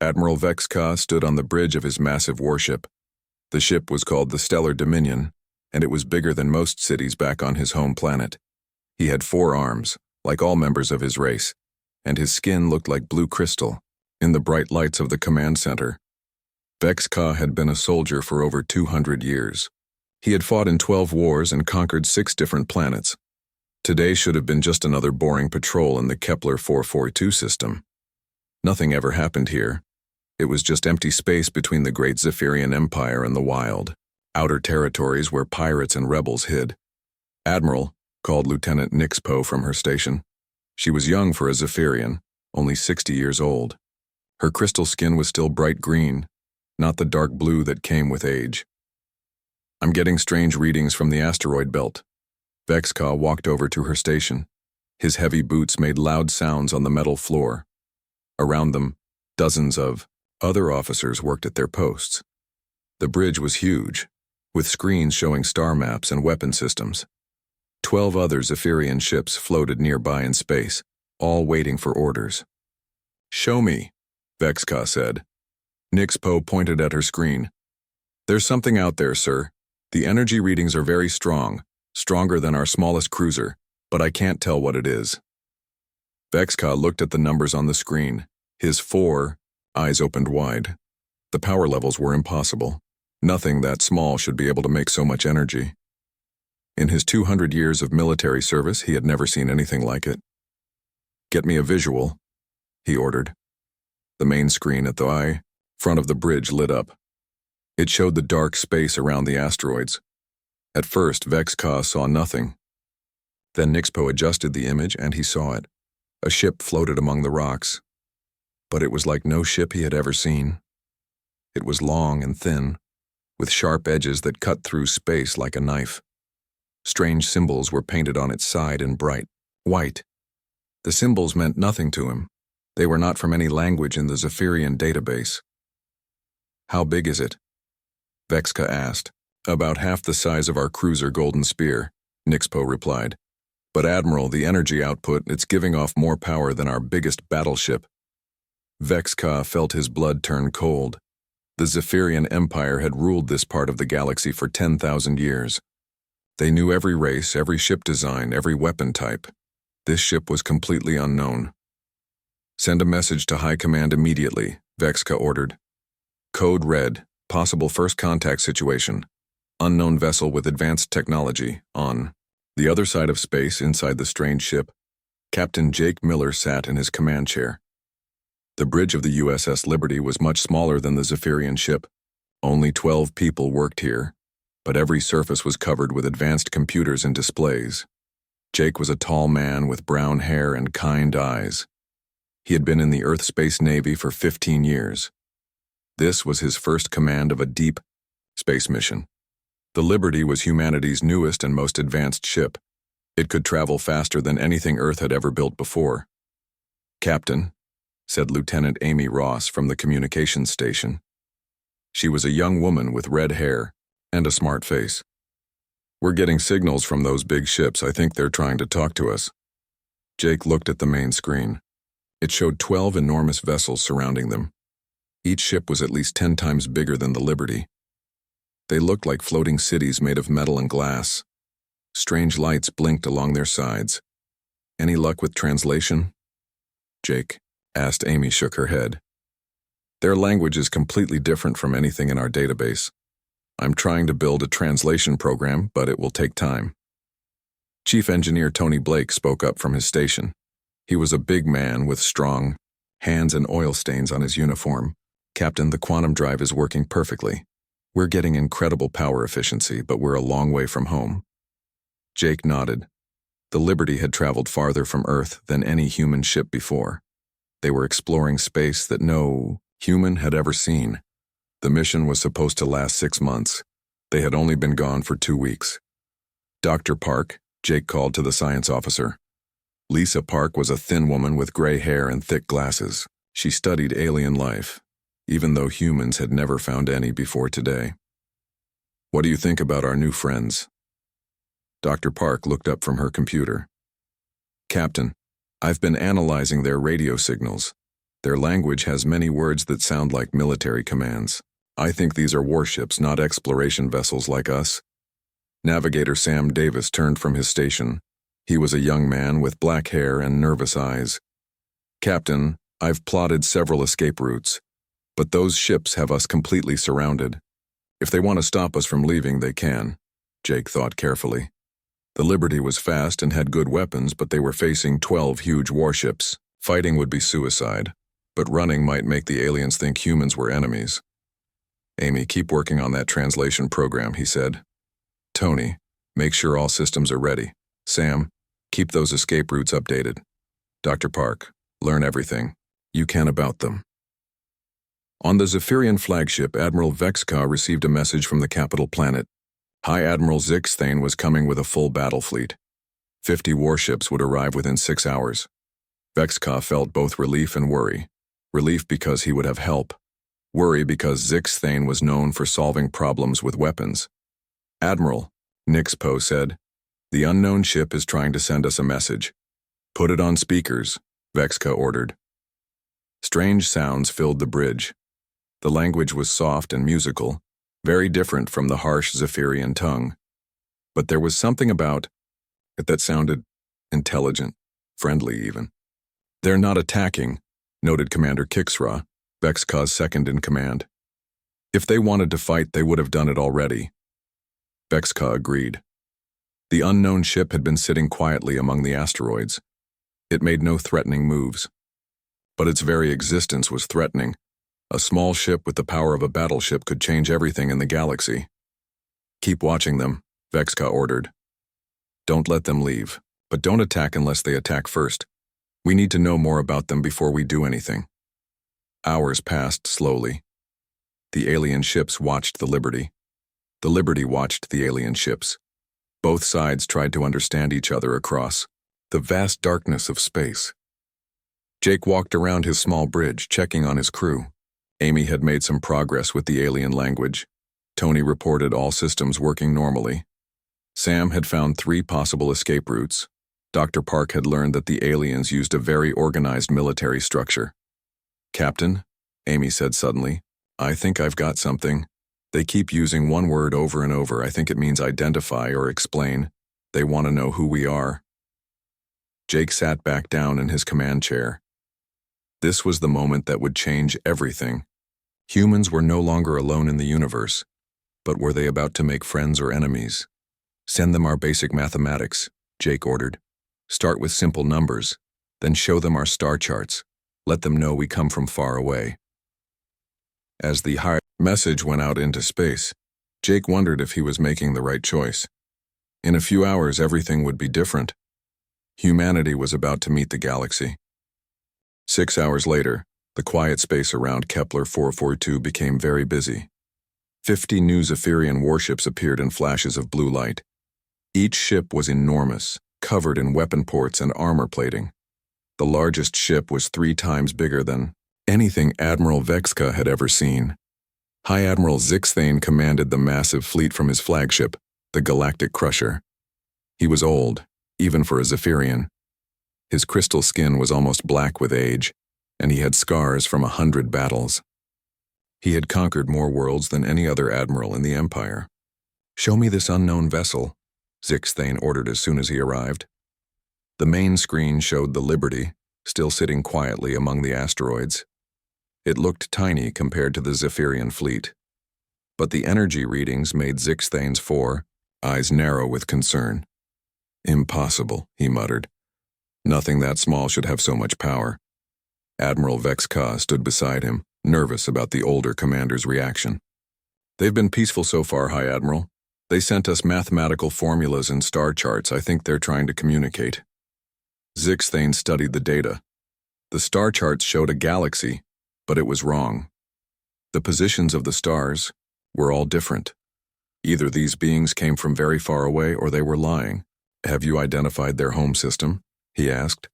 Admiral Vexka stood on the bridge of his massive warship. The ship was called the Stellar Dominion, and it was bigger than most cities back on his home planet. He had 4 arms, like all members of his race, and his skin looked like blue crystal in the bright lights of the command center. Vexka had been a soldier for over 200 years. He had fought in 12 wars and conquered 6 different planets. Today should have been just another boring patrol in the Kepler 442 system. Nothing ever happened here. It was just empty space between the great Zephyrian Empire and the wild, outer territories where pirates and rebels hid. Admiral, called Lieutenant Nixpo from her station. She was young for a Zephyrian, only 60 years old. Her crystal skin was still bright green, not the dark blue that came with age. "I'm getting strange readings from the asteroid belt." Vexka walked over to her station. His heavy boots made loud sounds on the metal floor. Around them, dozens of other officers worked at their posts. The bridge was huge, with screens showing star maps and weapon systems. 12 other Zephyrian ships floated nearby in space, all waiting for orders. "Show me," Vexka said. Nixpo pointed at her screen. "There's something out there, sir. The energy readings are very strong, stronger than our smallest cruiser, but I can't tell what it is." Vexka looked at the numbers on the screen. His 4 eyes opened wide. The power levels were impossible. Nothing that small should be able to make so much energy. In his 200 years of military service, he had never seen anything like it. "Get me a visual," he ordered. The main screen at the front of the bridge lit up. It showed the dark space around the asteroids. At first, Vexka saw nothing. Then Nixpo adjusted the image and he saw it. A ship floated among the rocks. But it was like no ship he had ever seen. It was long and thin, with sharp edges that cut through space like a knife. Strange symbols were painted on its side in bright white. The symbols meant nothing to him. They were not from any language in the Zephyrian database. "How big is it?" Vexka asked. "About half the size of our cruiser Golden Spear," Nixpo replied. "But Admiral, the energy output, it's giving off more power than our biggest battleship." Vexka felt his blood turn cold. The Zephyrian Empire had ruled this part of the galaxy for 10,000 years. They knew every race, every ship design, every weapon type. This ship was completely unknown. "Send a message to High Command immediately," Vexka ordered. "Code red, possible first contact situation. Unknown vessel with advanced technology, on." The other side of space, inside the strange ship, Captain Jake Miller sat in his command chair. The bridge of the USS Liberty was much smaller than the Zephyrian ship. Only 12 people worked here, but every surface was covered with advanced computers and displays. Jake was a tall man with brown hair and kind eyes. He had been in the Earth Space Navy for 15 years. This was his first command of a deep space mission. The Liberty was humanity's newest and most advanced ship. It could travel faster than anything Earth had ever built before. "Captain," said Lieutenant Amy Ross from the communications station. She was a young woman with red hair and a smart face. "We're getting signals from those big ships. I think they're trying to talk to us." Jake looked at the main screen. It showed 12 enormous vessels surrounding them. Each ship was at least 10 times bigger than the Liberty. They looked like floating cities made of metal and glass. Strange lights blinked along their sides. "Any luck with translation?" Jake asked. Amy shook her head. "Their language is completely different from anything in our database. I'm trying to build a translation program, but it will take time." Chief Engineer Tony Blake spoke up from his station. He was a big man with strong hands and oil stains on his uniform. "Captain, the quantum drive is working perfectly. We're getting incredible power efficiency, but we're a long way from home." Jake nodded. The Liberty had traveled farther from Earth than any human ship before. They were exploring space that no human had ever seen. The mission was supposed to last 6 months. They had only been gone for 2 weeks. "Dr. Park," Jake called to the science officer. Lisa Park was a thin woman with gray hair and thick glasses. She studied alien life, even though humans had never found any before today. "What do you think about our new friends?" Dr. Park looked up from her computer. "Captain, I've been analyzing their radio signals. Their language has many words that sound like military commands. I think these are warships, not exploration vessels like us. Navigator Sam Davis turned from his station. He was a young man with black hair and nervous eyes. Captain, I've plotted several escape routes, but those ships have us completely surrounded. If they want to stop us from leaving, they can, Jake thought carefully. The Liberty was fast and had good weapons, but they were facing 12 huge warships. Fighting would be suicide, but running might make the aliens think humans were enemies. Amy, keep working on that translation program, he said. Tony, make sure all systems are ready. Sam, keep those escape routes updated. Dr. Park, learn everything you can about them. On the Zephyrian flagship, Admiral Vexka received a message from the capital planet. High Admiral Zixthane was coming with a full battle fleet. 50 warships would arrive within 6 hours. Vexka felt both relief and worry. Relief because he would have help. Worry because Zixthane was known for solving problems with weapons. Admiral, Nixpo said, the unknown ship is trying to send us a message. Put it on speakers, Vexka ordered. Strange sounds filled the bridge. The language was soft and musical, very different from the harsh Zephyrian tongue. But there was something about it that sounded intelligent, friendly even. They're not attacking, noted Commander Kixra, Vexka's second in command. If they wanted to fight, they would have done it already. Vexka agreed. The unknown ship had been sitting quietly among the asteroids. It made no threatening moves. But its very existence was threatening. A small ship with the power of a battleship could change everything in the galaxy. Keep watching them, Vexka ordered. Don't let them leave, but don't attack unless they attack first. We need to know more about them before we do anything. Hours passed slowly. The alien ships watched the Liberty. The Liberty watched the alien ships. Both sides tried to understand each other across the vast darkness of space. Jake walked around his small bridge, checking on his crew. Amy had made some progress with the alien language. Tony reported all systems working normally. Sam had found 3 possible escape routes. Dr. Park had learned that the aliens used a very organized military structure. Captain, Amy said suddenly, I think I've got something. They keep using one word over and over. I think it means identify or explain. They want to know who we are. Jake sat back down in his command chair. This was the moment that would change everything. Humans were no longer alone in the universe, but were they about to make friends or enemies? Send them our basic mathematics, Jake ordered. Start with simple numbers, then show them our star charts. Let them know we come from far away. As the high message went out into space, Jake wondered if he was making the right choice. In a few hours, everything would be different. Humanity was about to meet the galaxy. 6 hours later, the quiet space around Kepler 442 became very busy. 50 new Zephyrian warships appeared in flashes of blue light. Each ship was enormous, covered in weapon ports and armor plating. The largest ship was 3 times bigger than anything Admiral Vexka had ever seen. High Admiral Zixthane commanded the massive fleet from his flagship, the Galactic Crusher. He was old, even for a Zephyrian. His crystal skin was almost black with age, and he had scars from 100 battles. He had conquered more worlds than any other admiral in the Empire. Show me this unknown vessel, Zixthane ordered as soon as he arrived. The main screen showed the Liberty, still sitting quietly among the asteroids. It looked tiny compared to the Zephyrian fleet. But the energy readings made Zixthane's 4 eyes narrow with concern. Impossible, he muttered. Nothing that small should have so much power. Admiral Vexka stood beside him, nervous about the older commander's reaction. They've been peaceful so far, High Admiral. They sent us mathematical formulas and star charts. I think they're trying to communicate. Zixthane studied the data. The star charts showed a galaxy, but it was wrong. The positions of the stars were all different. Either these beings came from very far away or they were lying. Have you identified their home system? He asked.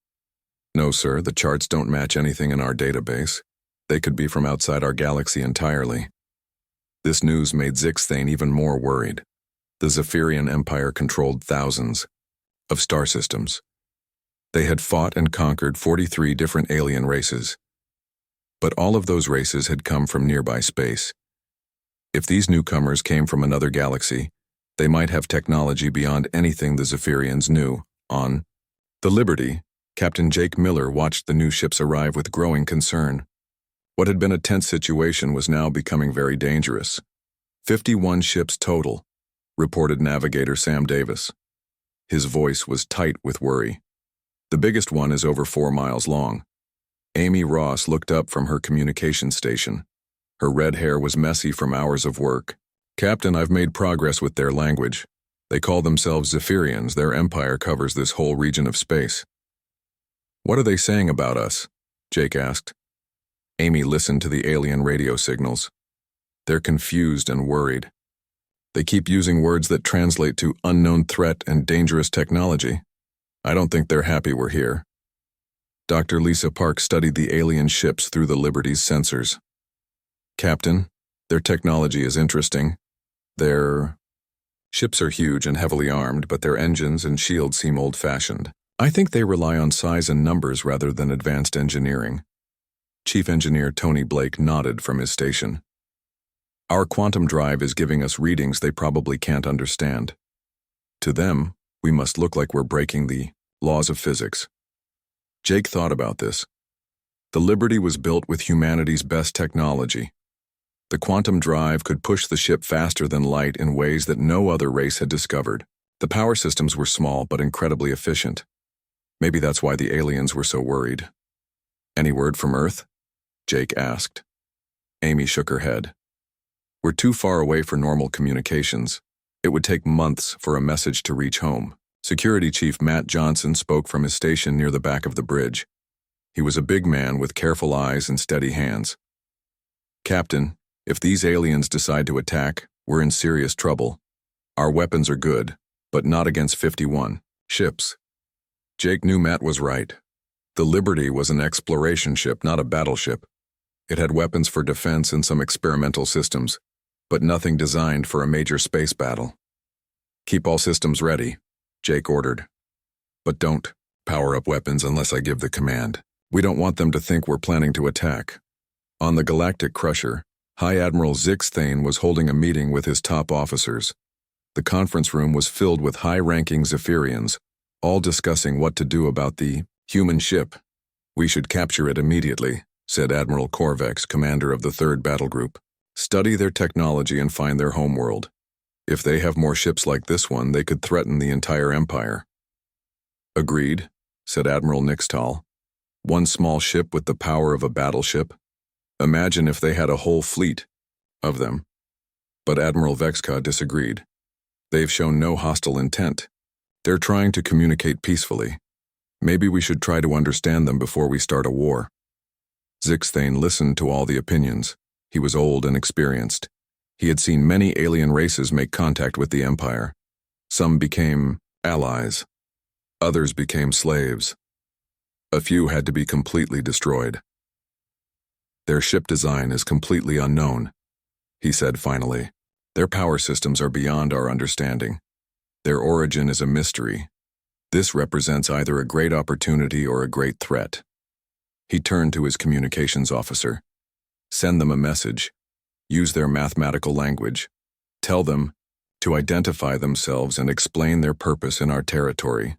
No, sir, the charts don't match anything in our database. They could be from outside our galaxy entirely. This news made Zixthane even more worried. The Zephyrian Empire controlled thousands of star systems. They had fought and conquered 43 different alien races. But all of those races had come from nearby space. If these newcomers came from another galaxy, they might have technology beyond anything the Zephyrians knew. On the Liberty, Captain Jake Miller watched the new ships arrive with growing concern. What had been a tense situation was now becoming very dangerous. 51 ships total, reported navigator Sam Davis. His voice was tight with worry. The biggest one is over 4 miles long. Amy Ross looked up from her communication station. Her red hair was messy from hours of work. Captain, I've made progress with their language. They call themselves Zephyrians. Their empire covers this whole region of space. What are they saying about us? Jake asked. Amy listened to the alien radio signals. They're confused and worried. They keep using words that translate to unknown threat and dangerous technology. I don't think they're happy we're here. Dr. Lisa Park studied the alien ships through the Liberty's sensors. Captain, their technology is interesting. Their ships are huge and heavily armed, but their engines and shields seem old-fashioned. I think they rely on size and numbers rather than advanced engineering. Chief Engineer Tony Blake nodded from his station. Our quantum drive is giving us readings they probably can't understand. To them, we must look like we're breaking the laws of physics. Jake thought about this. The Liberty was built with humanity's best technology. The quantum drive could push the ship faster than light in ways that no other race had discovered. The power systems were small but incredibly efficient. Maybe that's why the aliens were so worried. Any word from Earth? Jake asked. Amy shook her head. We're too far away for normal communications. It would take months for a message to reach home. Security Chief Matt Johnson spoke from his station near the back of the bridge. He was a big man with careful eyes and steady hands. Captain, if these aliens decide to attack, we're in serious trouble. Our weapons are good, but not against 51 ships. Jake knew Matt was right. The Liberty was an exploration ship, not a battleship. It had weapons for defense and some experimental systems, but nothing designed for a major space battle. Keep all systems ready, Jake ordered. But don't power up weapons unless I give the command. We don't want them to think we're planning to attack. On the Galactic Crusher, High Admiral Zix Thane was holding a meeting with his top officers. The conference room was filled with high-ranking Zephyrians, all discussing what to do about the human ship. We should capture it immediately, said Admiral Korvex, commander of the 3rd Battle Group. Study their technology and find their homeworld. If they have more ships like this one, they could threaten the entire empire. Agreed, said Admiral Nixtal. One small ship with the power of a battleship. Imagine if they had a whole fleet of them. But Admiral Vexka disagreed. They've shown no hostile intent. They're trying to communicate peacefully. Maybe we should try to understand them before we start a war. Zixthane listened to all the opinions. He was old and experienced. He had seen many alien races make contact with the Empire. Some became allies. Others became slaves. A few had to be completely destroyed. Their ship design is completely unknown, he said finally. Their power systems are beyond our understanding. Their origin is a mystery. This represents either a great opportunity or a great threat. He turned to his communications officer. Send them a message. Use their mathematical language. Tell them to identify themselves and explain their purpose in our territory.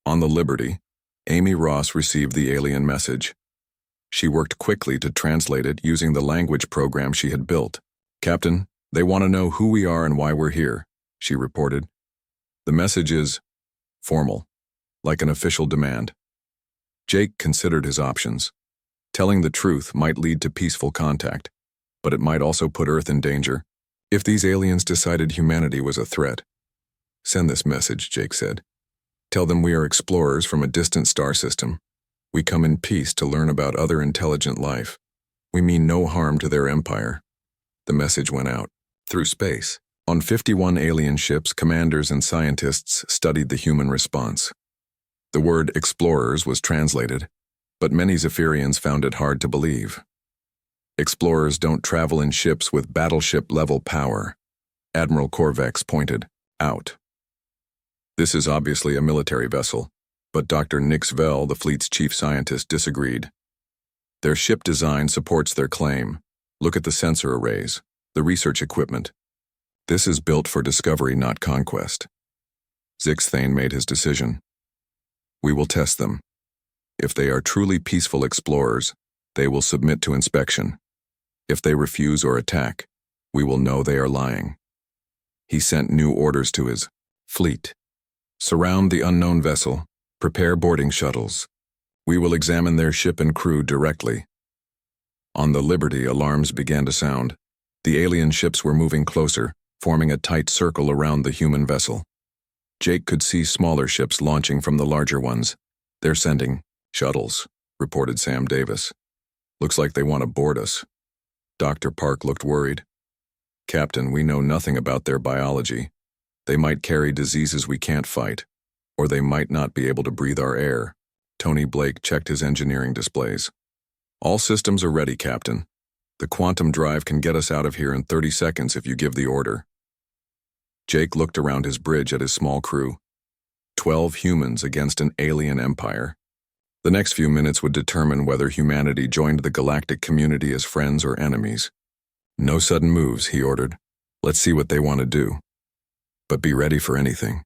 On the Liberty, Amy Ross received the alien message. She worked quickly to translate it using the language program she had built. Captain, they want to know who we are and why we're here, she reported. The message is formal, like an official demand. Jake considered his options. Telling the truth might lead to peaceful contact, but it might also put Earth in danger if these aliens decided humanity was a threat. Send this message, Jake said. Tell them we are explorers from a distant star system. We come in peace to learn about other intelligent life. We mean no harm to their empire. The message went out. Through space. On 51 alien ships, commanders and scientists studied the human response. The word explorers was translated, but many Zephyrians found it hard to believe. Explorers don't travel in ships with battleship-level power. Admiral Korvex pointed out. This is obviously a military vessel, but Dr. Nix Vell, the fleet's chief scientist, disagreed. Their ship design supports their claim. Look at the sensor arrays, the research equipment. This is built for discovery, not conquest. Zixthane made his decision. We will test them. If they are truly peaceful explorers, they will submit to inspection. If they refuse or attack, we will know they are lying. He sent new orders to his fleet. Surround the unknown vessel. Prepare boarding shuttles. We will examine their ship and crew directly. On the Liberty, alarms began to sound. The alien ships were moving closer, forming a tight circle around the human vessel. Jake could see smaller ships launching from the larger ones. They're sending shuttles, reported Sam Davis. Looks like they want to board us. Dr. Park looked worried. Captain, we know nothing about their biology. They might carry diseases we can't fight, or they might not be able to breathe our air. Tony Blake checked his engineering displays. All systems are ready, Captain. The quantum drive can get us out of here in 30 seconds if you give the order. Jake looked around his bridge at his small crew. 12 humans against an alien empire. The next few minutes would determine whether humanity joined the galactic community as friends or enemies. No sudden moves, he ordered. Let's see what they want to do. But be ready for anything.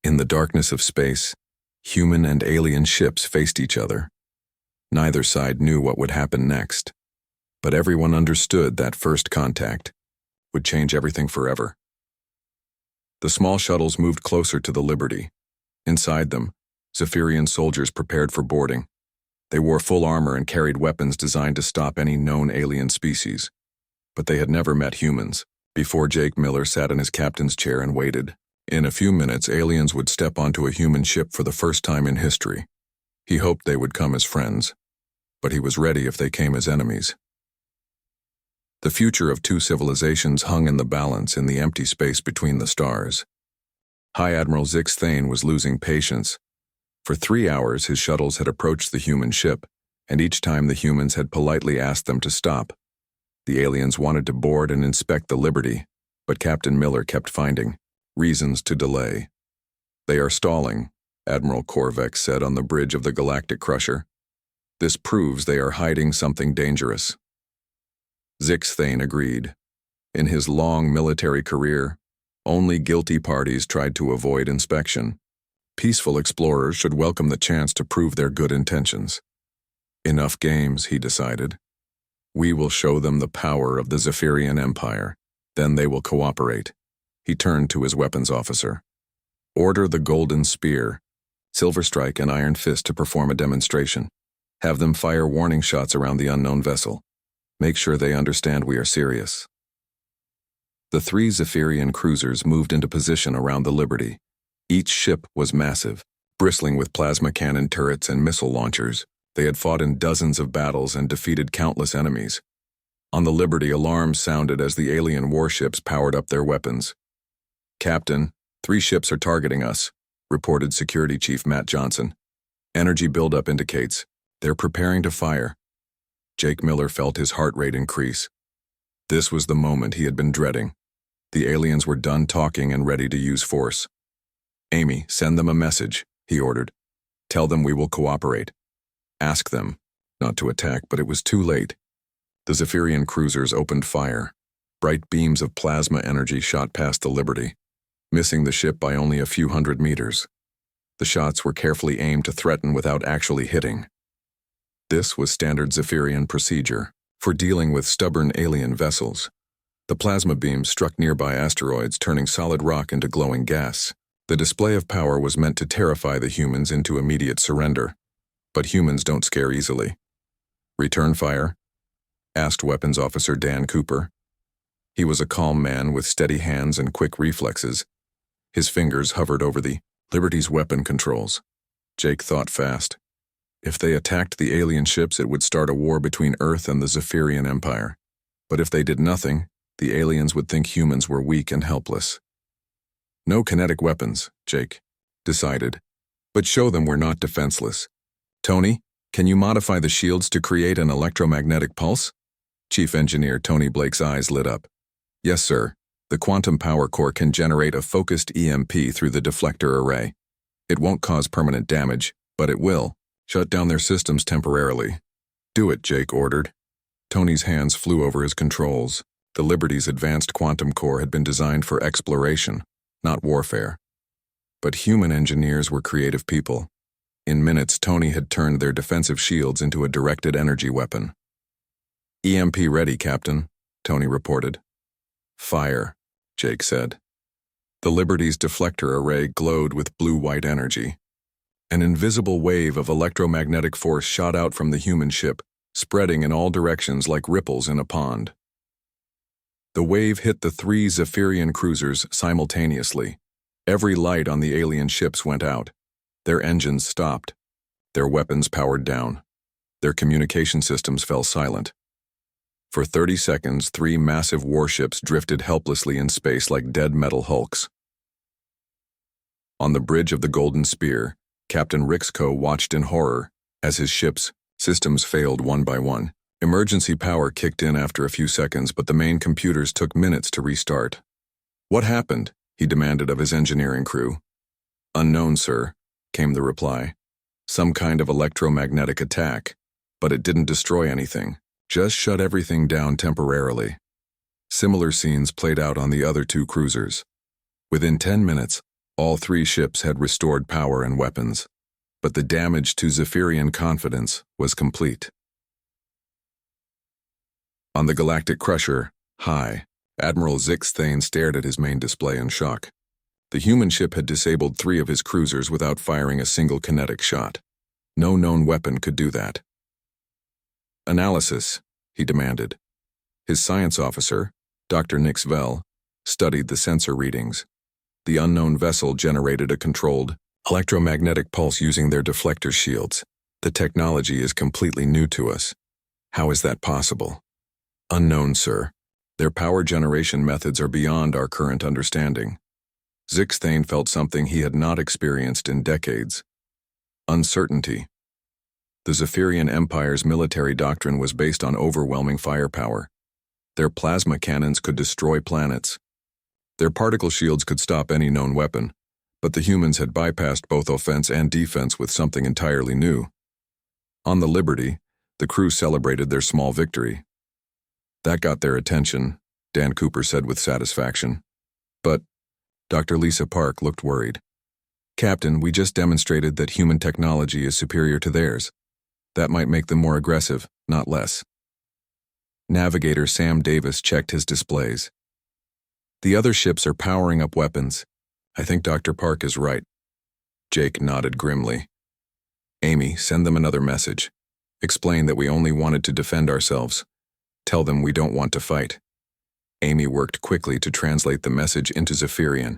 In the darkness of space, human and alien ships faced each other. Neither side knew what would happen next, but everyone understood that first contact would change everything forever. The small shuttles moved closer to the Liberty. Inside them, Zephyrian soldiers prepared for boarding. They wore full armor and carried weapons designed to stop any known alien species. But they had never met humans. Before Jake Miller sat in his captain's chair and waited. In a few minutes, aliens would step onto a human ship for the first time in history. He hoped they would come as friends, but he was ready if they came as enemies. The future of two civilizations hung in the balance in the empty space between the stars. High Admiral Zixthane was losing patience. For 3 hours, his shuttles had approached the human ship, and each time the humans had politely asked them to stop. The aliens wanted to board and inspect the Liberty, but Captain Miller kept finding reasons to delay. They are stalling, Admiral Korvek said on the bridge of the Galactic Crusher. This proves they are hiding something dangerous. Zixthane agreed. In his long military career, only guilty parties tried to avoid inspection. Peaceful explorers should welcome the chance to prove their good intentions. Enough games, he decided. We will show them the power of the Zephyrian Empire. Then they will cooperate. He turned to his weapons officer. Order the Golden Spear, Silver Strike, and Iron Fist to perform a demonstration. Have them fire warning shots around the unknown vessel. Make sure they understand we are serious. The 3 Zephyrian cruisers moved into position around the Liberty. Each ship was massive, bristling with plasma cannon turrets and missile launchers. They had fought in dozens of battles and defeated countless enemies. On the Liberty, alarms sounded as the alien warships powered up their weapons. Captain, 3 ships are targeting us, reported Security Chief Matt Johnson. Energy buildup indicates they're preparing to fire. Jake Miller felt his heart rate increase. This was the moment he had been dreading. The aliens were done talking and ready to use force. Amy, send them a message, he ordered. Tell them we will cooperate. Ask them not to attack, but it was too late. The Zephyrian cruisers opened fire. Bright beams of plasma energy shot past the Liberty, missing the ship by only a few hundred meters. The shots were carefully aimed to threaten without actually hitting. This was standard Zephyrian procedure for dealing with stubborn alien vessels. The plasma beams struck nearby asteroids, turning solid rock into glowing gas. The display of power was meant to terrify the humans into immediate surrender. But humans don't scare easily. Return fire? Asked Weapons Officer Dan Cooper. He was a calm man with steady hands and quick reflexes. His fingers hovered over the Liberty's weapon controls. Jake thought fast. If they attacked the alien ships, it would start a war between Earth and the Zephyrian Empire. But if they did nothing, the aliens would think humans were weak and helpless. No kinetic weapons, Jake decided, but show them we're not defenseless. Tony, can you modify the shields to create an electromagnetic pulse? Chief Engineer Tony Blake's eyes lit up. Yes, sir. The quantum power core can generate a focused EMP through the deflector array. It won't cause permanent damage, but it will shut down their systems temporarily. Do it, Jake ordered. Tony's hands flew over his controls. The Liberty's advanced quantum core had been designed for exploration, not warfare. But human engineers were creative people. In minutes, Tony had turned their defensive shields into a directed energy weapon. EMP ready, Captain, Tony reported. Fire, Jake said. The Liberty's deflector array glowed with blue-white energy. An invisible wave of electromagnetic force shot out from the human ship, spreading in all directions like ripples in a pond. The wave hit the 3 Zephyrian cruisers simultaneously. Every light on the alien ships went out. Their engines stopped. Their weapons powered down. Their communication systems fell silent. For 30 seconds, 3 massive warships drifted helplessly in space like dead metal hulks. On the bridge of the Golden Spear, Captain Rixco watched in horror as his ship's systems failed one by one. Emergency power kicked in after a few seconds, but the main computers took minutes to restart. What happened? He demanded of his engineering crew. Unknown, sir, came the reply. Some kind of electromagnetic attack, but it didn't destroy anything. Just shut everything down temporarily. Similar scenes played out on the other 2 cruisers. Within 10 minutes, all 3 ships had restored power and weapons, but the damage to Zephyrian confidence was complete. On the Galactic Crusher, high, Admiral Zixthane stared at his main display in shock. The human ship had disabled 3 of his cruisers without firing a single kinetic shot. No known weapon could do that. Analysis, he demanded. His science officer, Dr. Nix Vell, studied the sensor readings. The unknown vessel generated a controlled electromagnetic pulse using their deflector shields. The technology is completely new to us. How is that possible? Unknown, sir. Their power generation methods are beyond our current understanding. Zixthane felt something he had not experienced in decades. Uncertainty. The Zephyrian Empire's military doctrine was based on overwhelming firepower. Their plasma cannons could destroy planets. Their particle shields could stop any known weapon, but the humans had bypassed both offense and defense with something entirely new. On the Liberty, the crew celebrated their small victory. That got their attention, Dan Cooper said with satisfaction. But Dr. Lisa Park looked worried. Captain, we just demonstrated that human technology is superior to theirs. That might make them more aggressive, not less. Navigator Sam Davis checked his displays. The other ships are powering up weapons. I think Dr. Park is right. Jake nodded grimly. Amy, send them another message. Explain that we only wanted to defend ourselves. Tell them we don't want to fight. Amy worked quickly to translate the message into Zephyrian,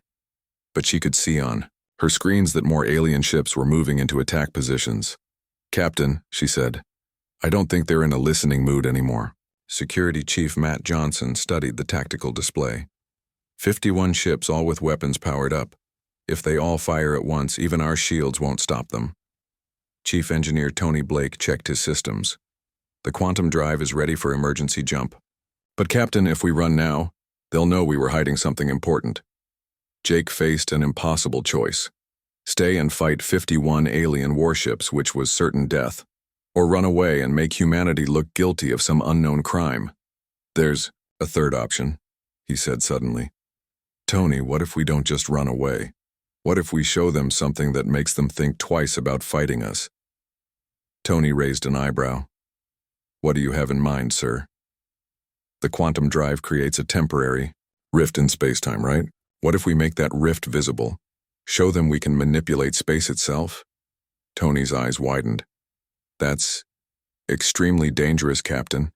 but she could see on her screens that more alien ships were moving into attack positions. Captain, she said, I don't think they're in a listening mood anymore. Security Chief Matt Johnson studied the tactical display. 51 ships, all with weapons powered up. If they all fire at once, even our shields won't stop them. Chief Engineer Tony Blake checked his systems. The quantum drive is ready for emergency jump. But Captain, if we run now, they'll know we were hiding something important. Jake faced an impossible choice. Stay and fight 51 alien warships, which was certain death, or run away and make humanity look guilty of some unknown crime. There's a third option, he said suddenly. Tony, what if we don't just run away? What if we show them something that makes them think twice about fighting us? Tony raised an eyebrow. What do you have in mind, sir? The quantum drive creates a temporary rift in space-time, right? What if we make that rift visible? Show them we can manipulate space itself? Tony's eyes widened. That's extremely dangerous, Captain.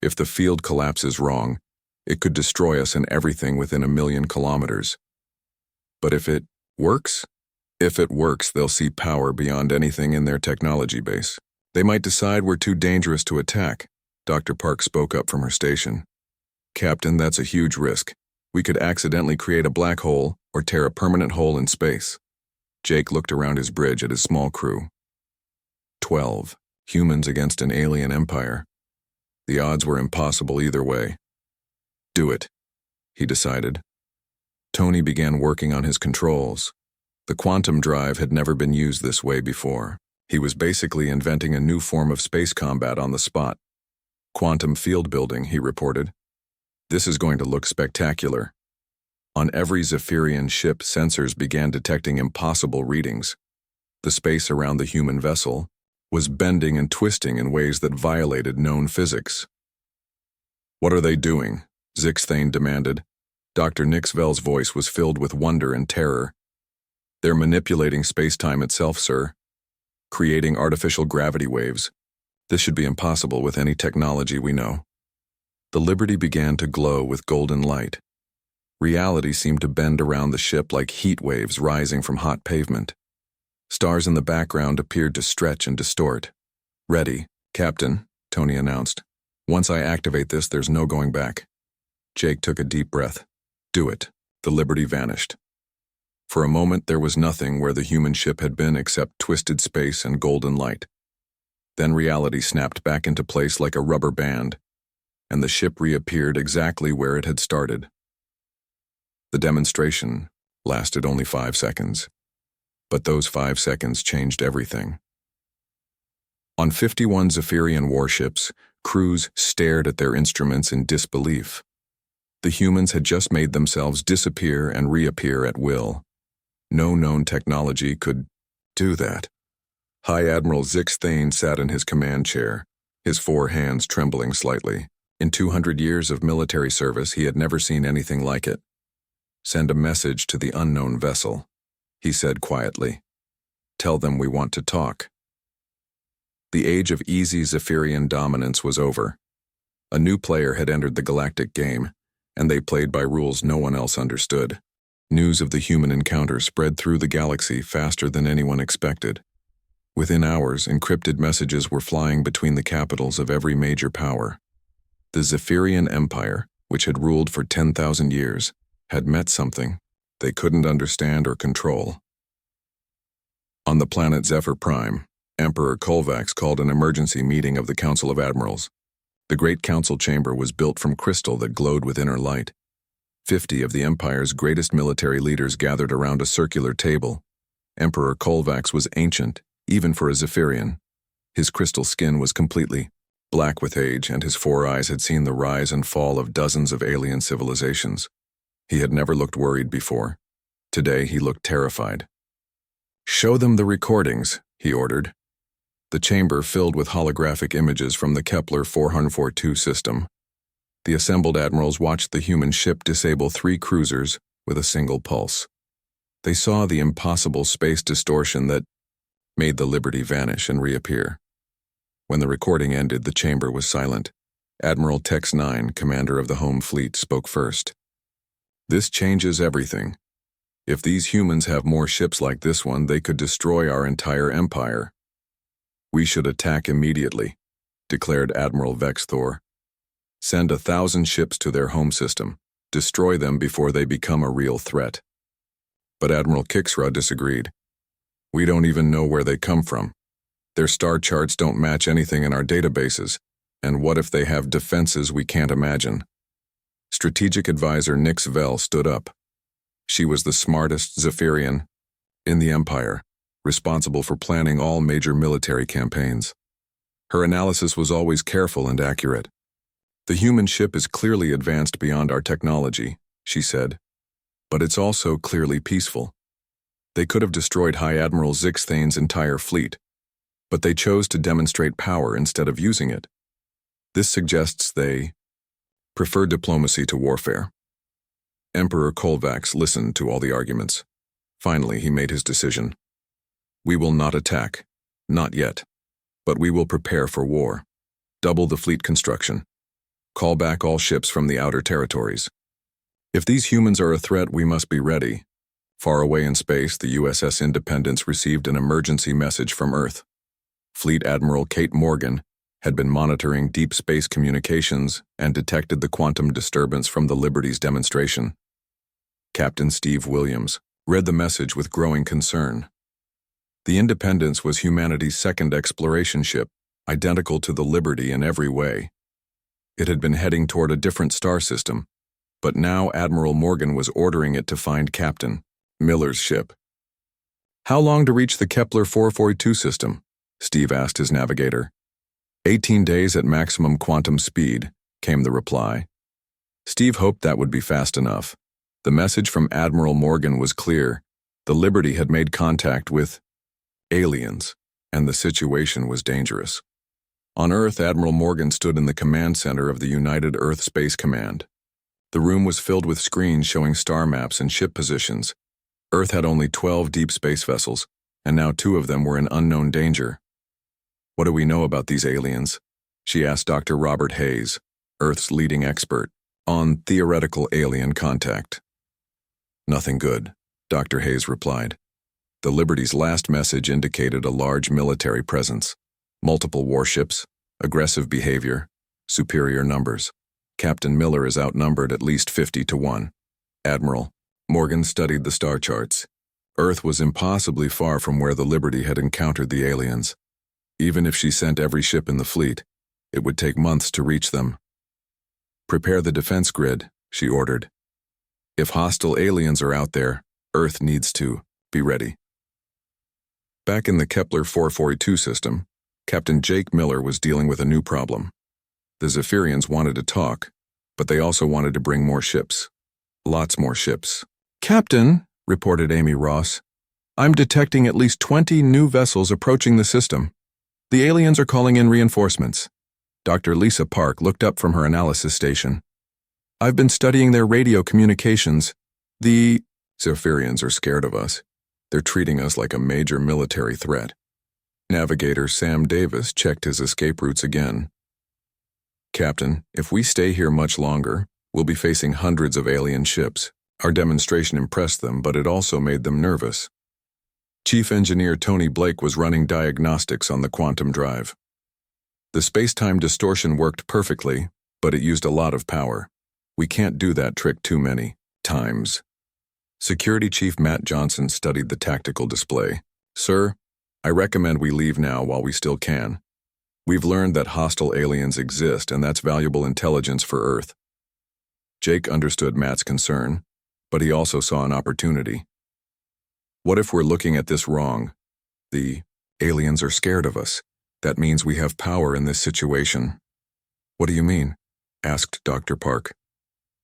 If the field collapses wrong, it could destroy us and everything within 1,000,000 kilometers. But if it works? If it works, they'll see power beyond anything in their technology base. They might decide we're too dangerous to attack. Dr. Park spoke up from her station. Captain, that's a huge risk. We could accidentally create a black hole or tear a permanent hole in space. Jake looked around his bridge at his small crew. 12 humans against an alien empire. The odds were impossible either way. Do it, he decided. Tony began working on his controls. The quantum drive had never been used this way before. He was basically inventing a new form of space combat on the spot. Quantum field building, he reported. This is going to look spectacular. On every Zephyrian ship, sensors began detecting impossible readings. The space around the human vessel was bending and twisting in ways that violated known physics. "What are they doing?" Zixthane demanded. Dr. Nixvel's voice was filled with wonder and terror. "They're manipulating space-time itself, sir. Creating artificial gravity waves. This should be impossible with any technology we know." The Liberty began to glow with golden light. Reality seemed to bend around the ship like heat waves rising from hot pavement. Stars in the background appeared to stretch and distort. "Ready, Captain," Tony announced. "Once I activate this, there's no going back." Jake took a deep breath. "Do it." The Liberty vanished. For a moment, there was nothing where the human ship had been except twisted space and golden light. Then reality snapped back into place like a rubber band, and the ship reappeared exactly where it had started. The demonstration lasted only 5 seconds, but those 5 seconds changed everything. On 51 Zephyrian warships, crews stared at their instruments in disbelief. The humans had just made themselves disappear and reappear at will. No known technology could do that. High Admiral Zixthane sat in his command chair, his 4 hands trembling slightly. In 200 years of military service, he had never seen anything like it. "Send a message to the unknown vessel," he said quietly. "Tell them we want to talk." The age of easy Zephyrian dominance was over. A new player had entered the galactic game, and they played by rules no one else understood. News of the human encounter spread through the galaxy faster than anyone expected. Within hours, encrypted messages were flying between the capitals of every major power. The Zephyrian Empire, which had ruled for 10,000 years, had met something they couldn't understand or control. On the planet Zephyr Prime, Emperor Kolvax called an emergency meeting of the Council of Admirals. The Great Council Chamber was built from crystal that glowed with inner light. 50 of the Empire's greatest military leaders gathered around a circular table. Emperor Kolvax was ancient, even for a Zephyrian. His crystal skin was completely black with age, and his 4 eyes had seen the rise and fall of dozens of alien civilizations. He had never looked worried before. Today he looked terrified. "Show them the recordings," he ordered. The chamber filled with holographic images from the Kepler 442 system. The assembled admirals watched the human ship disable 3 cruisers with a single pulse. They saw the impossible space distortion that made the Liberty vanish and reappear. When the recording ended, the chamber was silent. Admiral Tex 9, commander of the home fleet, spoke first. "This changes everything. If these humans have more ships like this one, they could destroy our entire empire. We should attack immediately," declared Admiral Vex Thor. "Send 1,000 ships to their home system. Destroy them before they become a real threat." But Admiral Kixra disagreed. "We don't even know where they come from. Their star charts don't match anything in our databases, and what if they have defenses we can't imagine?" Strategic advisor Nix Vel stood up. She was the smartest Zephyrian in the Empire, responsible for planning all major military campaigns. Her analysis was always careful and accurate. "The human ship is clearly advanced beyond our technology," she said, "but it's also clearly peaceful. They could have destroyed High Admiral Zixthane's entire fleet, but they chose to demonstrate power instead of using it. This suggests they prefer diplomacy to warfare." Emperor Kolvax listened to all the arguments. Finally, he made his decision. "We will not attack. Not yet. But we will prepare for war. Double the fleet construction. Call back all ships from the outer territories. If these humans are a threat, we must be ready." Far away in space, the USS Independence received an emergency message from Earth. Fleet Admiral Kate Morgan had been monitoring deep space communications and detected the quantum disturbance from the Liberty's demonstration. Captain Steve Williams read the message with growing concern. The Independence was humanity's second exploration ship, identical to the Liberty in every way. It had been heading toward a different star system, but now Admiral Morgan was ordering it to find Captain Miller's ship. "How long to reach the Kepler 442 system?" Steve asked his navigator. 18 days at maximum quantum speed, came the reply. Steve hoped that would be fast enough. The message from Admiral Morgan was clear. The Liberty had made contact with aliens, and the situation was dangerous. On Earth, Admiral Morgan stood in the command center of the United Earth Space Command. The room was filled with screens showing star maps and ship positions. Earth had only 12 deep space vessels, and now 2 of them were in unknown danger. "What do we know about these aliens?" she asked Dr. Robert Hayes, Earth's leading expert on theoretical alien contact. "Nothing good," Dr. Hayes replied. The Liberty's last message indicated a large military presence, multiple warships, aggressive behavior, superior numbers. Captain Miller is outnumbered at least 50-1. Admiral Morgan studied the star charts. Earth was impossibly far from where the Liberty had encountered the aliens. Even if she sent every ship in the fleet, it would take months to reach them. "Prepare the defense grid," she ordered. "If hostile aliens are out there, Earth needs to be ready." Back in the Kepler 442 system, Captain Jake Miller was dealing with a new problem. The Zephyrians wanted to talk, but they also wanted to bring more ships. Lots more ships. "Captain," reported Amy Ross, "I'm detecting at least 20 new vessels approaching the system. The aliens are calling in reinforcements." Dr. Lisa Park looked up from her analysis station. "I've been studying their radio communications. The Zephyrians are scared of us. They're treating us like a major military threat." Navigator Sam Davis checked his escape routes again. "Captain, if we stay here much longer, we'll be facing hundreds of alien ships. Our demonstration impressed them, but it also made them nervous." Chief Engineer Tony Blake was running diagnostics on the quantum drive. The space-time distortion worked perfectly, but it used a lot of power. "We can't do that trick too many times." Security Chief Matt Johnson studied the tactical display. "Sir, I recommend we leave now while we still can. We've learned that hostile aliens exist, and that's valuable intelligence for Earth." Jake understood Matt's concern, but he also saw an opportunity. "What if we're looking at this wrong? The aliens are scared of us. That means we have power in this situation." "What do you mean?" asked Dr. Park.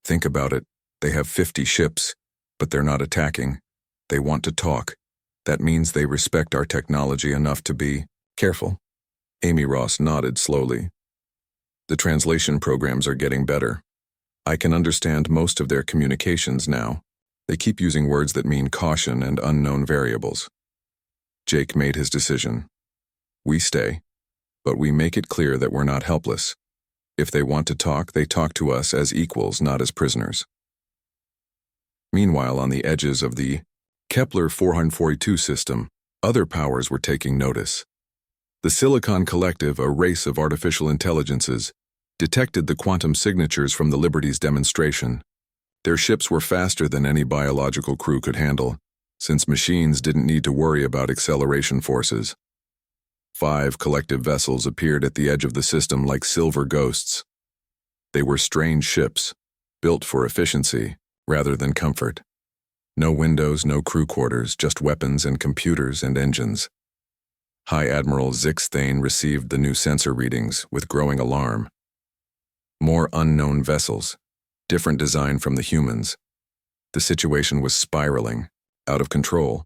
"Think about it. They have 50 ships, but they're not attacking. They want to talk. That means they respect our technology enough to be careful." Amy Ross nodded slowly. "The translation programs are getting better. I can understand most of their communications now. They keep using words that mean caution and unknown variables." Jake made his decision. "We stay, but we make it clear that we're not helpless. If they want to talk, they talk to us as equals, not as prisoners." Meanwhile, on the edges of the Kepler 442 system, other powers were taking notice. The Silicon Collective, a race of artificial intelligences, detected the quantum signatures from the Liberty's demonstration. Their ships were faster than any biological crew could handle, since machines didn't need to worry about acceleration forces. 5 collective vessels appeared at the edge of the system like silver ghosts. They were strange ships, built for efficiency rather than comfort. No windows, no crew quarters, just weapons and computers and engines. High Admiral Zix Thane received the new sensor readings with growing alarm. More unknown vessels, different design from the humans. The situation was spiraling, out of control.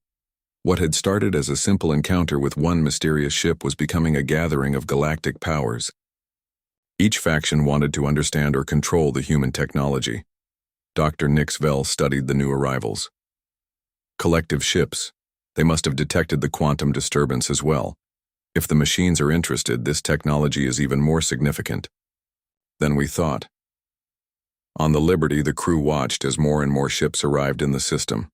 What had started as a simple encounter with one mysterious ship was becoming a gathering of galactic powers. Each faction wanted to understand or control the human technology. Dr. Nix Vell studied the new arrivals. Collective ships. They must have detected the quantum disturbance as well. If the machines are interested, this technology is even more significant than we thought. On the Liberty, the crew watched as more and more ships arrived in the system.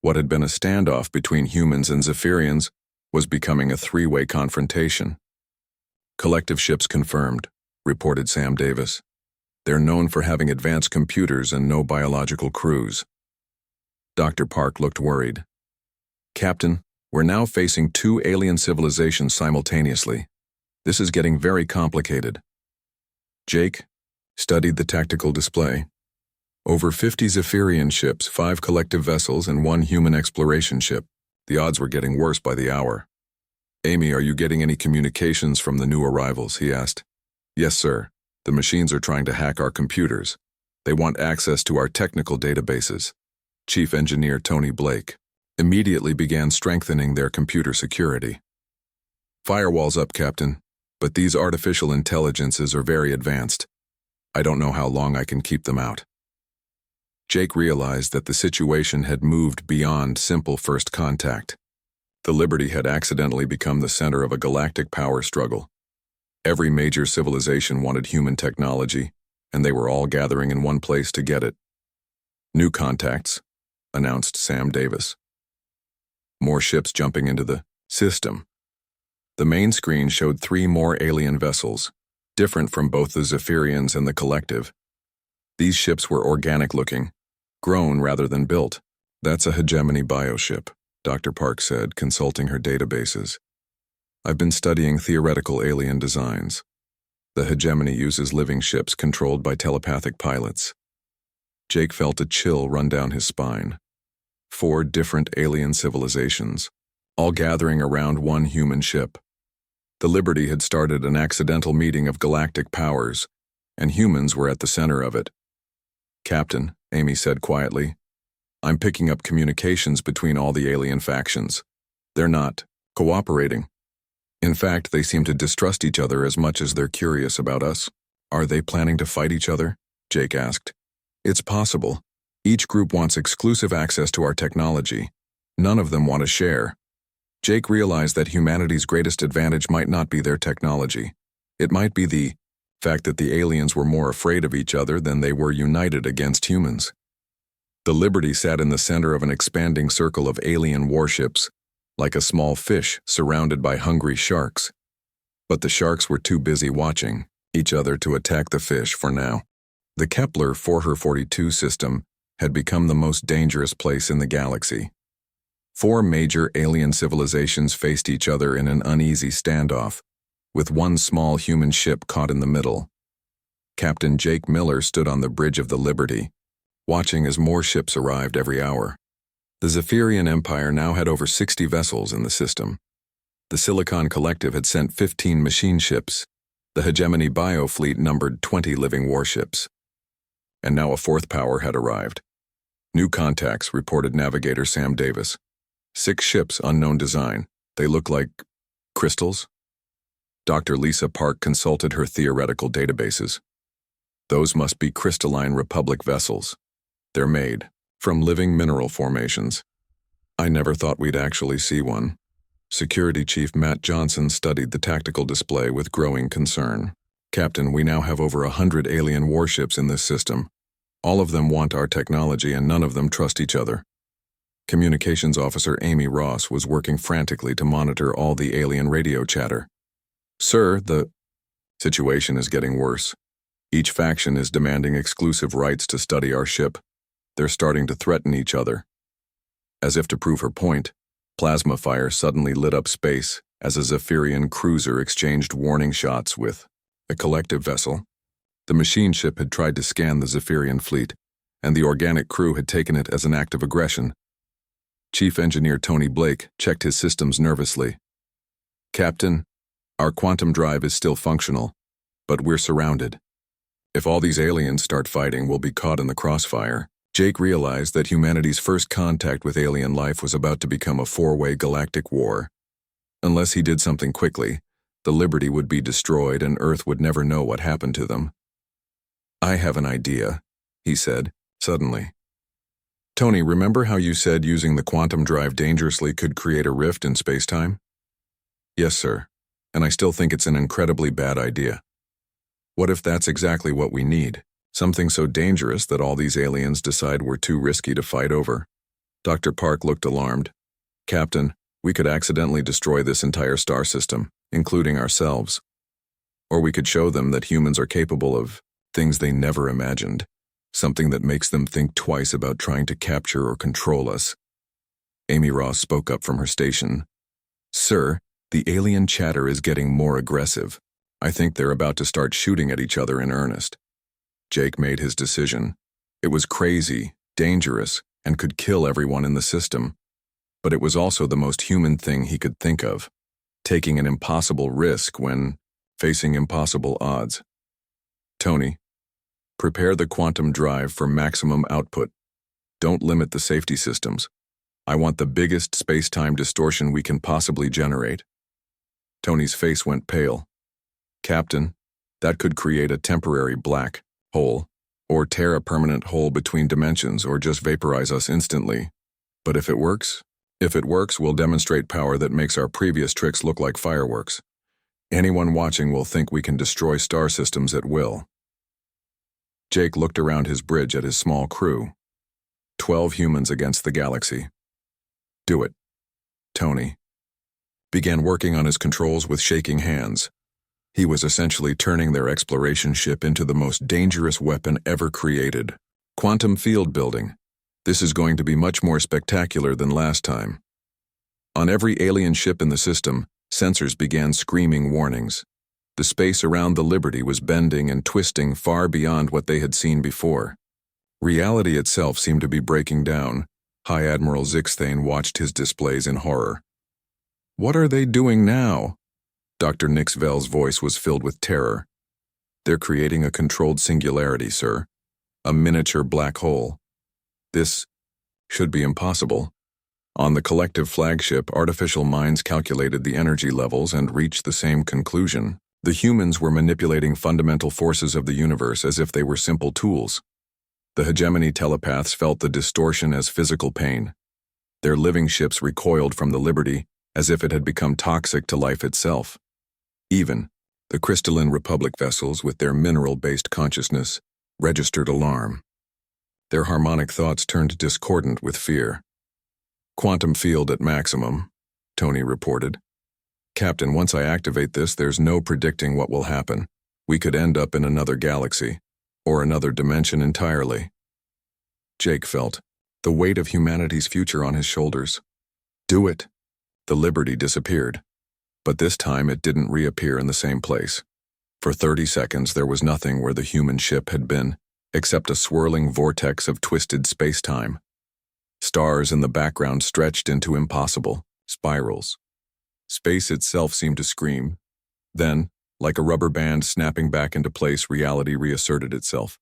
What had been a standoff between humans and Zephyrians was becoming a 3-way confrontation. "Collective ships confirmed," reported Sam Davis. "They're known for having advanced computers and no biological crews." Dr. Park looked worried. "Captain, we're now facing 2 alien civilizations simultaneously. This is getting very complicated." Jake studied the tactical display. Over 50 Zephyrian ships, 5 collective vessels, and 1 human exploration ship. The odds were getting worse by the hour. Amy, are you getting any communications from the new arrivals? He asked. Yes, sir. The machines are trying to hack our computers. They want access to our technical databases. Chief Engineer Tony Blake immediately began strengthening their computer security. Firewalls up, Captain, but these artificial intelligences are very advanced. I don't know how long I can keep them out. Jake realized that the situation had moved beyond simple first contact. The Liberty had accidentally become the center of a galactic power struggle. Every major civilization wanted human technology, and they were all gathering in one place to get it. New contacts, announced Sam Davis. More ships jumping into the system. The main screen showed 3 more alien vessels, different from both the Zephyrians and the Collective. These ships were organic-looking, grown rather than built. That's a hegemony bioship, Dr. Park said, consulting her databases. I've been studying theoretical alien designs. The hegemony uses living ships controlled by telepathic pilots. Jake felt a chill run down his spine. 4 different alien civilizations, all gathering around one human ship. The Liberty had started an accidental meeting of galactic powers, and humans were at the center of it. Captain, Amy said quietly, I'm picking up communications between all the alien factions. They're not cooperating. In fact, they seem to distrust each other as much as they're curious about us. Are they planning to fight each other? Jake asked. It's possible. Each group wants exclusive access to our technology. None of them want to share. Jake realized that humanity's greatest advantage might not be their technology. It might be the fact that the aliens were more afraid of each other than they were united against humans. The Liberty sat in the center of an expanding circle of alien warships, like a small fish surrounded by hungry sharks. But the sharks were too busy watching each other to attack the fish for now. The Kepler 442 system had become the most dangerous place in the galaxy. 4 major alien civilizations faced each other in an uneasy standoff, with one small human ship caught in the middle. Captain Jake Miller stood on the bridge of the Liberty, watching as more ships arrived every hour. The Zephyrian Empire now had over 60 vessels in the system. The Silicon Collective had sent 15 machine ships. The Hegemony Biofleet numbered 20 living warships. And now a 4th power had arrived. New contacts, reported Navigator Sam Davis. 6 ships, unknown design. They look like crystals? Dr. Lisa Park consulted her theoretical databases. Those must be crystalline Republic vessels. They're made from living mineral formations. I never thought we'd actually see one. Security Chief Matt Johnson studied the tactical display with growing concern. Captain, we now have over 100 alien warships in this system. All of them want our technology and none of them trust each other. Communications Officer Amy Ross was working frantically to monitor all the alien radio chatter. Sir, the situation is getting worse. Each faction is demanding exclusive rights to study our ship. They're starting to threaten each other. As if to prove her point, plasma fire suddenly lit up space as a Zephyrian cruiser exchanged warning shots with a collective vessel. The machine ship had tried to scan the Zephyrian fleet, and the organic crew had taken it as an act of aggression. Chief Engineer Tony Blake checked his systems nervously. Captain, our quantum drive is still functional, but we're surrounded. If all these aliens start fighting, we'll be caught in the crossfire. Jake realized that humanity's first contact with alien life was about to become a 4-way galactic war. Unless he did something quickly, the Liberty would be destroyed and Earth would never know what happened to them. I have an idea, he said, suddenly. Tony, remember how you said using the quantum drive dangerously could create a rift in space-time? Yes, sir, and I still think it's an incredibly bad idea. What if that's exactly what we need? Something so dangerous that all these aliens decide we're too risky to fight over? Dr. Park looked alarmed. Captain, we could accidentally destroy this entire star system, including ourselves. Or we could show them that humans are capable of things they never imagined, something that makes them think twice about trying to capture or control us. Amy Ross spoke up from her station. Sir, the alien chatter is getting more aggressive. I think they're about to start shooting at each other in earnest. Jake made his decision. It was crazy, dangerous, and could kill everyone in the system. But it was also the most human thing he could think of. taking an impossible risk when facing impossible odds. Tony, prepare the quantum drive for maximum output. Don't limit the safety systems. I want the biggest space-time distortion we can possibly generate. Tony's face went pale. Captain, that could create a temporary black hole, or tear a permanent hole between dimensions, or just vaporize us instantly. But if it works, we'll demonstrate power that makes our previous tricks look like fireworks. Anyone watching will think we can destroy star systems at will. Jake looked around his bridge at his small crew. 12 humans against the galaxy. Do it. Tony began working on his controls with shaking hands. He was essentially turning their exploration ship into the most dangerous weapon ever created. Quantum field building. This is going to be much more spectacular than last time. On every alien ship in the system, sensors began screaming warnings. The space around the Liberty was bending and twisting far beyond what they had seen before. Reality itself seemed to be breaking down. High Admiral Zixthane watched his displays in horror. What are they doing now? Dr. Nixvel's voice was filled with terror. They're creating a controlled singularity, sir. A miniature black hole. This should be impossible. On the collective flagship, artificial minds calculated the energy levels and reached the same conclusion. The humans were manipulating fundamental forces of the universe as if they were simple tools. The hegemony telepaths felt the distortion as physical pain. Their living ships recoiled from the Liberty as if it had become toxic to life itself. Even the crystalline Republic vessels, with their mineral-based consciousness, registered alarm. Their harmonic thoughts turned discordant with fear. Quantum field at maximum, Tony reported. Captain, once I activate this, there's no predicting what will happen. We could end up in another galaxy, or another dimension entirely. Jake felt the weight of humanity's future on his shoulders. Do it. The Liberty disappeared. But this time it didn't reappear in the same place. For 30 seconds there was nothing where the human ship had been, except a swirling vortex of twisted space-time. Stars in the background stretched into impossible spirals. Space itself seemed to scream. Then, like a rubber band snapping back into place, reality reasserted itself.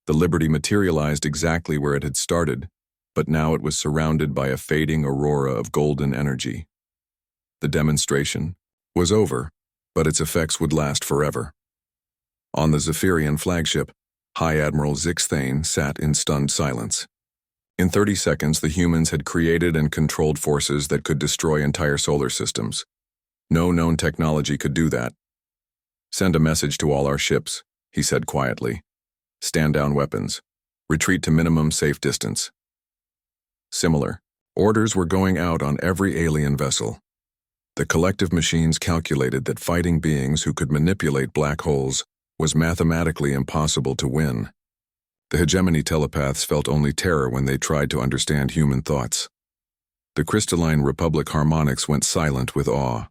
The Liberty materialized exactly where it had started, but now it was surrounded by a fading aurora of golden energy. The demonstration was over, but its effects would last forever. On the Zephyrian flagship, High Admiral Zixthane sat in stunned silence. In 30 seconds, the humans had created and controlled forces that could destroy entire solar systems. No known technology could do that. Send a message to all our ships, he said quietly. Stand down weapons. Retreat to minimum safe distance. Similar orders were going out on every alien vessel. The collective machines calculated that fighting beings who could manipulate black holes was mathematically impossible to win. The hegemony telepaths felt only terror when they tried to understand human thoughts. The crystalline Republic harmonics went silent with awe.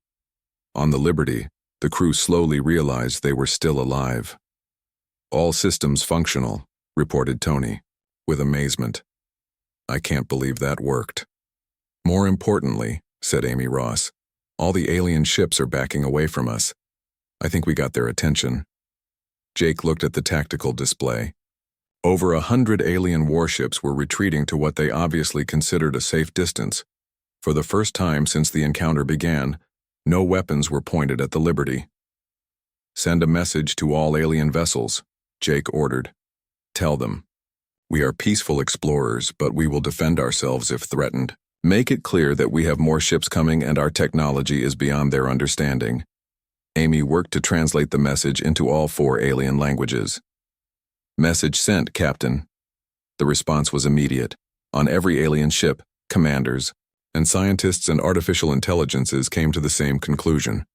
On the Liberty, the crew slowly realized they were still alive. All systems functional, reported Tony, with amazement. I can't believe that worked. More importantly, said Amy Ross, all the alien ships are backing away from us. I think we got their attention. Jake looked at the tactical display. Over 100 alien warships were retreating to what they obviously considered a safe distance. For the first time since the encounter began, no weapons were pointed at the Liberty. Send a message to all alien vessels, Jake ordered. Tell them, we are peaceful explorers, but we will defend ourselves if threatened. Make it clear that we have more ships coming and our technology is beyond their understanding. Amy worked to translate the message into all 4 alien languages. Message sent, Captain. The response was immediate. On every alien ship, commanders, and scientists and artificial intelligences came to the same conclusion.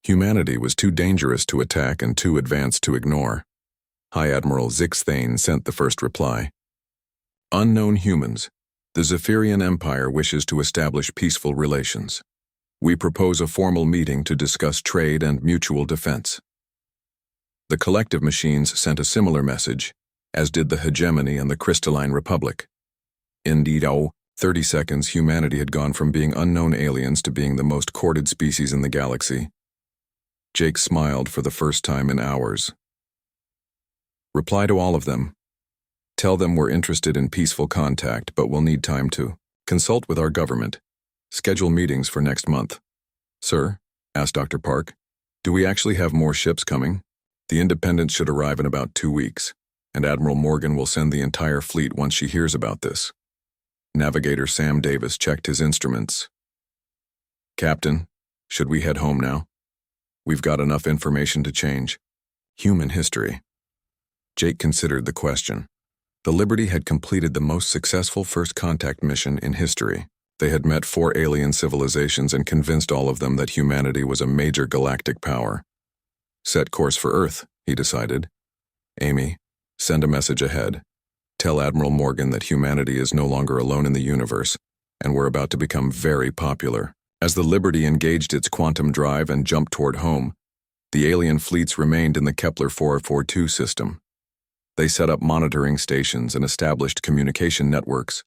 Humanity was too dangerous to attack and too advanced to ignore. High Admiral Zixthane sent the first reply. Unknown humans. The Zephyrian Empire wishes to establish peaceful relations. We propose a formal meeting to discuss trade and mutual defense. The collective machines sent a similar message, as did the hegemony and the crystalline Republic. Indeed, 30 seconds, humanity had gone from being unknown aliens to being the most courted species in the galaxy. Jake smiled for the first time in hours. Reply to all of them. Tell them we're interested in peaceful contact, but we'll need time to consult with our government. Schedule meetings for next month. Sir, asked Dr. Park, do we actually have more ships coming? The Independence should arrive in about 2 weeks, and Admiral Morgan will send the entire fleet once she hears about this. Navigator Sam Davis checked his instruments. Captain, should we head home now? We've got enough information to change human history. Jake considered the question. The Liberty had completed the most successful first contact mission in history. They had met 4 alien civilizations and convinced all of them that humanity was a major galactic power. Set course for Earth, he decided. Amy, send a message ahead. Tell Admiral Morgan that humanity is no longer alone in the universe, and we're about to become very popular. As the Liberty engaged its quantum drive and jumped toward home, the alien fleets remained in the Kepler 442 system. They set up monitoring stations and established communication networks.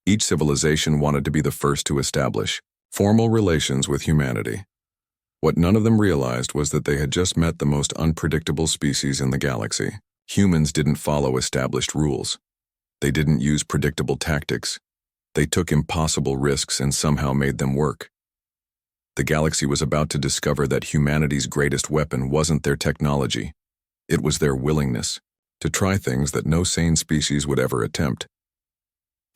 Each civilization wanted to be the first to establish formal relations with humanity. What none of them realized was that they had just met the most unpredictable species in the galaxy. Humans didn't follow established rules. They didn't use predictable tactics. They took impossible risks and somehow made them work. The galaxy was about to discover that humanity's greatest weapon wasn't their technology. It was their willingness to try things that no sane species would ever attempt.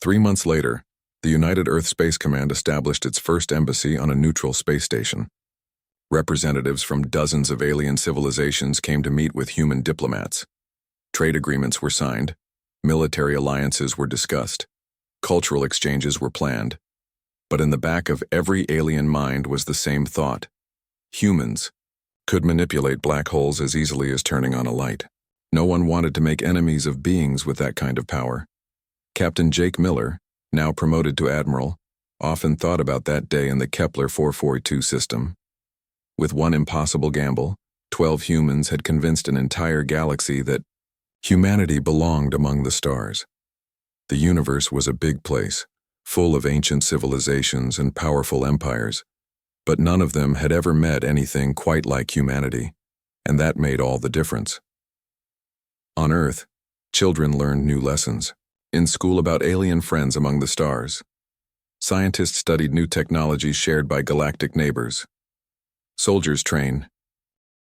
3 months later, the United Earth Space Command established its first embassy on a neutral space station. Representatives from dozens of alien civilizations came to meet with human diplomats. Trade agreements were signed, military alliances were discussed, cultural exchanges were planned. But in the back of every alien mind was the same thought. Humans could manipulate black holes as easily as turning on a light. No one wanted to make enemies of beings with that kind of power. Captain Jake Miller, now promoted to admiral, often thought about that day in the Kepler 442 system. With one impossible gamble, 12 humans had convinced an entire galaxy that humanity belonged among the stars. The universe was a big place, full of ancient civilizations and powerful empires, but none of them had ever met anything quite like humanity, and that made all the difference. On Earth, children learned new lessons. In school about alien friends among the stars. Scientists studied new technologies shared by galactic neighbors. Soldiers trained